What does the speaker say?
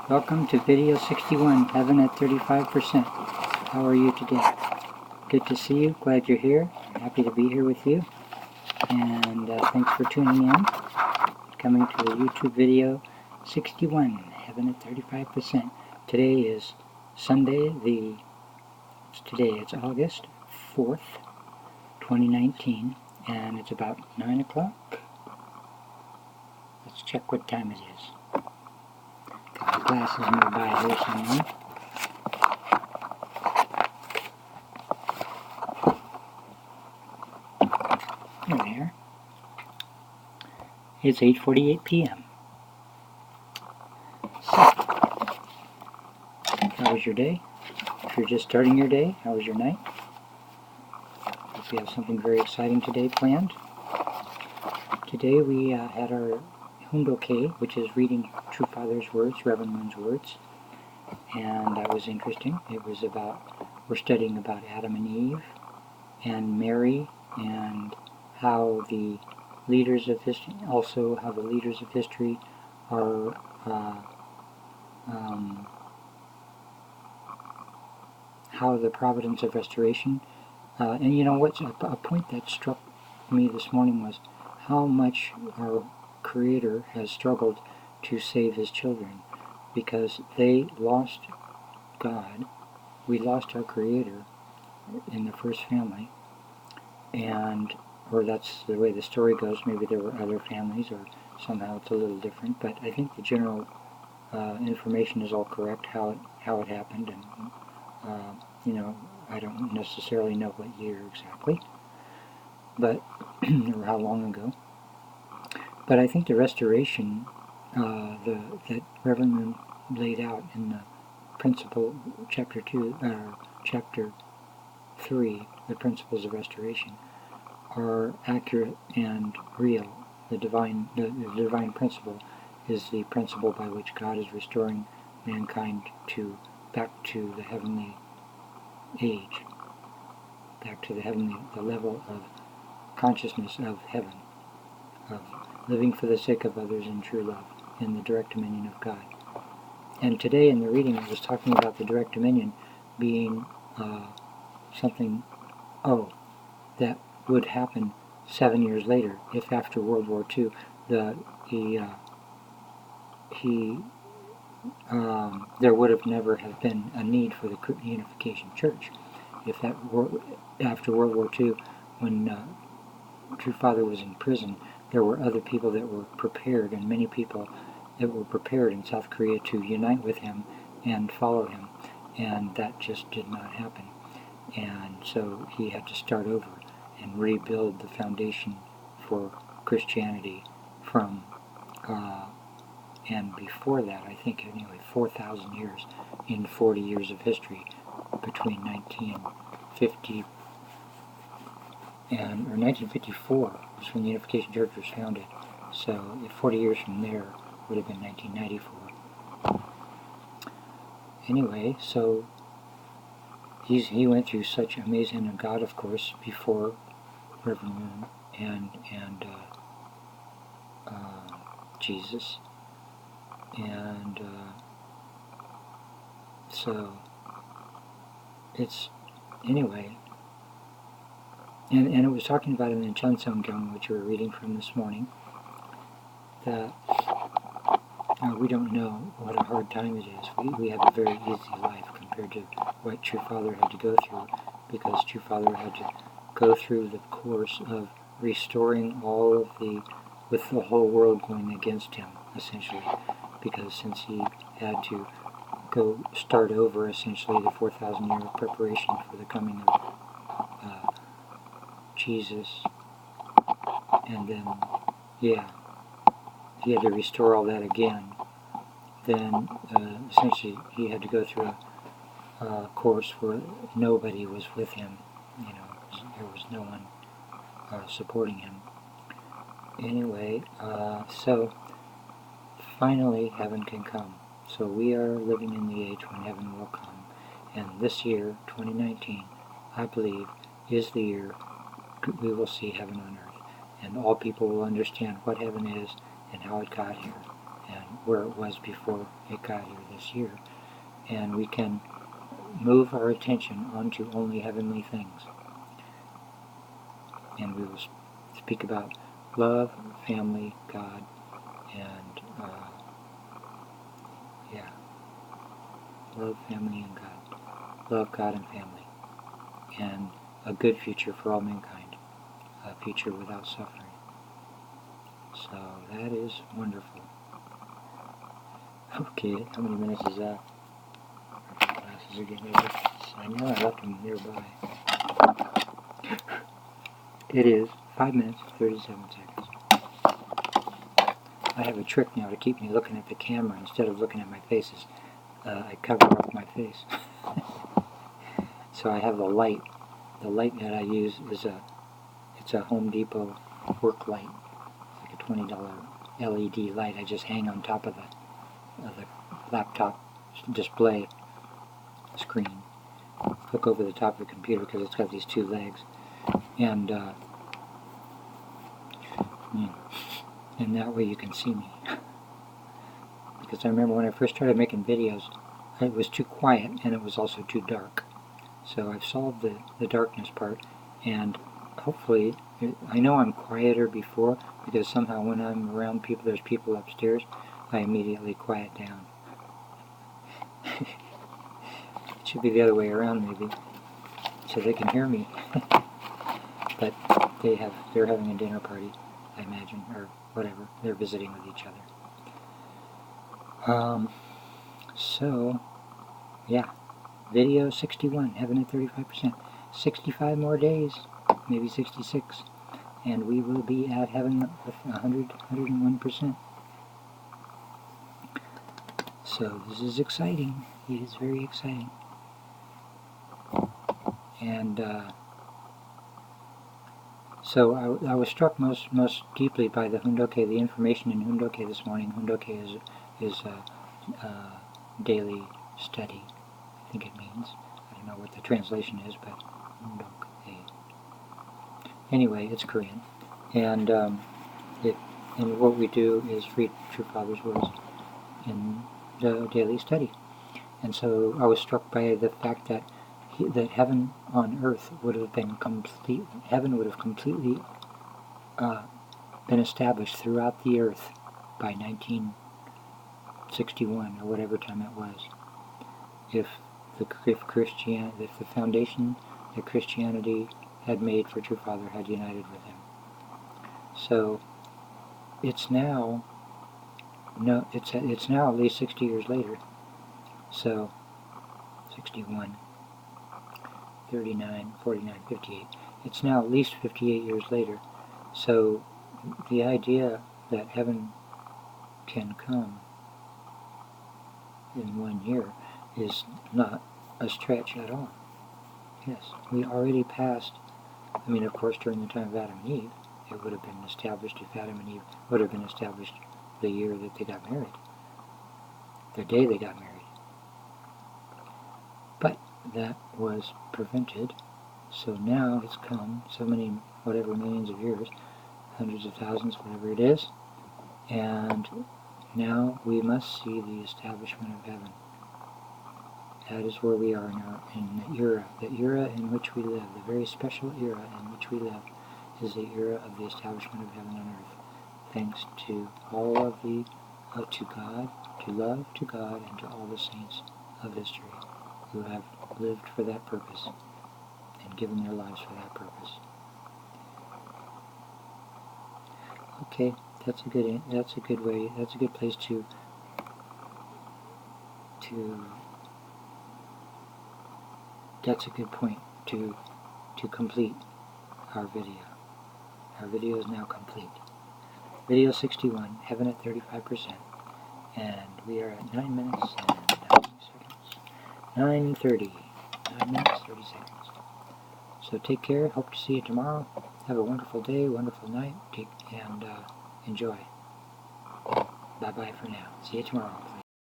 Welcome to video 61, Heaven at 35%. How are you today? Good to see you. Glad you're here. I'm happy to be here with you. And thanks for tuning in. Coming to the YouTube video 61, Heaven at 35%. Today is Sunday, it's August 4th, 2019, and it's about 9 o'clock. Let's check what time it is. Got my glasses nearby here somewhere. There they are. It's 8:48 p.m. So, how was your day? If you're just starting your day, how was your night? Hope you have something very exciting today planned. Today we had our Hundoke, which is reading True Father's words, Reverend Moon's words, and that was interesting. It was we're studying about Adam and Eve and Mary, and how the leaders of history, are how the providence of restoration, and you know what's a point that struck me this morning was how much our Creator has struggled to save His children, because they lost God. We lost our Creator in the first family, or that's the way the story goes. Maybe there were other families, or somehow it's a little different, but I think the general information is all correct, how it happened, and I don't necessarily know what year exactly, but or how long ago. But I think the restoration that Reverend Moon laid out in the principle, chapter 3, the principles of restoration, are accurate and real. The divine principle is the principle by which God is restoring mankind back to the heavenly age, back to the level of consciousness of heaven, of living for the sake of others in true love, in the direct dominion of God. And today in the reading it was talking about the direct dominion being something that would happen 7 years later, if after World War II there would have never have been a need for the Unification Church. If after World War II, when True Father was in prison, there were other people that were prepared, and many people that were prepared in South Korea to unite with him and follow him, and that just did not happen. And so he had to start over and rebuild the foundation for Christianity from, and before that, I think anyway, 4,000 years in 40 years of history between 1950 or 1954 was when the Unification Church was founded. So 40 years from there would have been 1994. Anyway, so he went through such amazing, and God, of course, before Reverend Moon and Jesus, and so it's anyway. And it was talking about in the Chanseong, which we were reading from this morning, that we don't know what a hard time it is. We have a very easy life compared to what True Father had to go through, because True Father had to go through the course of restoring with the whole world going against him, essentially, because since he had to go start over, essentially, the 4,000 year preparation for the coming of Jesus, and then, he had to restore all that again. Then, essentially, he had to go through a course where nobody was with him. There was no one supporting him. Anyway, so finally, heaven can come. So we are living in the age when heaven will come, and this year, 2019, I believe, is the year we will see heaven on earth, and all people will understand what heaven is and how it got here, and where it was before it got here this year. And we can move our attention onto only heavenly things. And we will speak about love, family, God, and love, family, and God. Love, God, and family. And a good future for all mankind. A future without suffering. So that is wonderful. Okay, how many minutes is that? Glasses are getting over. I know I left them nearby. It is 5 minutes, 37 seconds. I have a trick now to keep me looking at the camera instead of looking at my faces. I cover up my face. So I have the light. The light that I use is it's a Home Depot work light. It's like a $20 LED light I just hang on top of the laptop display screen. Hook over the top of the computer because it's got these two legs. And that way you can see me. Because I remember when I first started making videos, it was too quiet and it was also too dark. So I've solved the darkness part, and hopefully, I know I'm quieter before, because somehow when I'm around people, there's people upstairs, I immediately quiet down. It should be the other way around maybe, so they can hear me. But they're having a dinner party, I imagine, or whatever. They're visiting with each other. So, yeah. Video 61, heaven at 35%. 65 more days, maybe 66, and we will be at heaven with 101%. So this is exciting. It is very exciting. And so I was struck most deeply by the Hundoke, the information in Hundoke this morning. Hundoke is daily study, I think it means. I don't know what the translation is, but Hundoke. Anyway, it's Korean. And and what we do is read True Father's words in the daily study. And so I was struck by the fact that that heaven on earth would have been complete. Heaven would have completely been established throughout the earth by 1961 or whatever time it was. If the foundation that Christianity had made for True Father had united with him. So it's now it's now at least 60 years later. So 61, 39, 49, 58. It's now at least 58 years later. So the idea that heaven can come in 1 year is not a stretch at all. Yes, we already passed. I mean, of course, during the time of Adam and Eve, it would have been established if Adam and Eve would have been established the year that they got married, the day they got married. But that was prevented, so now it's come so many, whatever, millions of years, hundreds of thousands, whatever it is, and now we must see the establishment of heaven. That is where we are now, in the era in which we live, the very special era in which we live, is the era of the establishment of heaven on earth. Thanks to all of to God, to love, to God, and to all the saints of history who have lived for that purpose and given their lives for that purpose. Okay, that's a good way. That's a good place to that's a good point to complete our video. Our video is now complete. Video 61, heaven at 35%, and we are at 9 minutes and 90 seconds. 9:30. 9 minutes, 30 seconds. So take care. Hope to see you tomorrow. Have a wonderful day, wonderful night, and enjoy. Bye-bye for now. See you tomorrow.